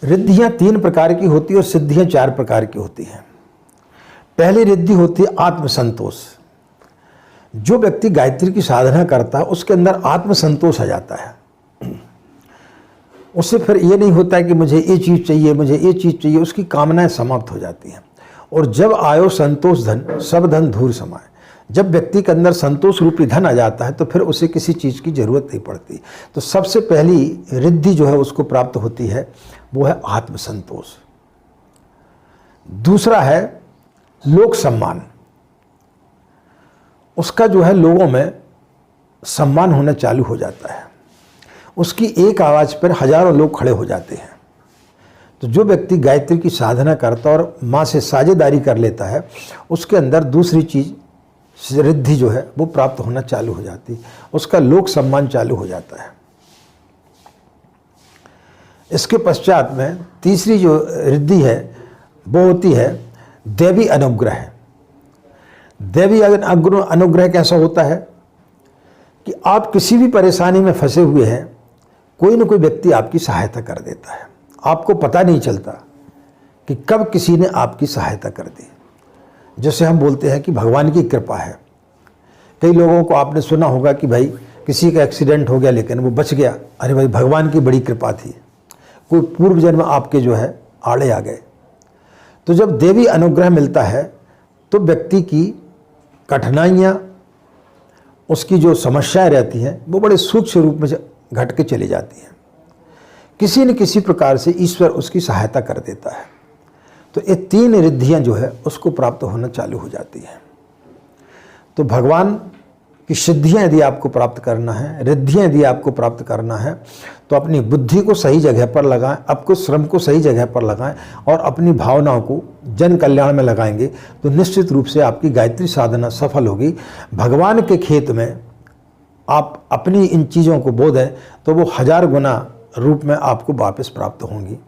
रिद्धियां 3 प्रकार की होती है और सिद्धियां 4 प्रकार की होती हैं। पहली रिद्धि होती है आत्मसंतोष। जो व्यक्ति गायत्री की साधना करता है उसके अंदर आत्मसंतोष आ जाता है। उससे फिर ये नहीं होता है कि मुझे ये चीज़ चाहिए, मुझे ये चीज़ चाहिए, उसकी कामनाएं समाप्त हो जाती हैं। और जब आयो संतोष धन, सब धन धूर समाए। जब व्यक्ति के अंदर संतोष रूपी धन आ जाता है तो फिर उसे किसी चीज़ की जरूरत नहीं पड़ती। तो सबसे पहली रिद्धि जो है उसको प्राप्त होती है वो है आत्मसंतोष। दूसरा है लोक सम्मान। उसका जो है लोगों में सम्मान होना चालू हो जाता है। उसकी एक आवाज़ पर हजारों लोग खड़े हो जाते हैं। तो जो व्यक्ति गायत्री की साधना करता और माँ से साझेदारी कर लेता है उसके अंदर दूसरी चीज़ रिद्धि जो है वो प्राप्त होना चालू हो जाती है। उसका लोक सम्मान चालू हो जाता है। इसके पश्चात में तीसरी जो रिद्धि है वो होती है देवी अनुग्रह। देवी अनुग्रह कैसा होता है कि आप किसी भी परेशानी में फंसे हुए हैं, कोई न कोई व्यक्ति आपकी सहायता कर देता है। आपको पता नहीं चलता कि कब किसी ने आपकी सहायता कर दी। जैसे हम बोलते हैं कि भगवान की कृपा है। कई लोगों को आपने सुना होगा कि भाई किसी का एक्सीडेंट हो गया लेकिन वो बच गया, अरे भाई भगवान की बड़ी कृपा थी, कोई पूर्व जन्म आपके जो है आड़े आ गए। तो जब देवी अनुग्रह मिलता है तो व्यक्ति की कठिनाइयाँ, उसकी जो समस्याएं रहती हैं वो बड़े सूक्ष्म रूप में घट के चली जाती हैं। किसी न किसी प्रकार से ईश्वर उसकी सहायता कर देता है। तो ये 3 रिद्धियां जो है उसको प्राप्त होना चालू हो जाती हैं। तो भगवान की सिद्धियां यदि आपको प्राप्त करना है, रिद्धियां यदि आपको प्राप्त करना है तो अपनी बुद्धि को सही जगह पर लगाएं, आपको श्रम को सही जगह पर लगाएं और अपनी भावनाओं को जन कल्याण में लगाएंगे तो निश्चित रूप से आपकी गायत्री साधना सफल होगी। भगवान के खेत में आप अपनी इन चीज़ों को बो दें तो वो 1000 गुना रूप में आपको वापस प्राप्त होंगी।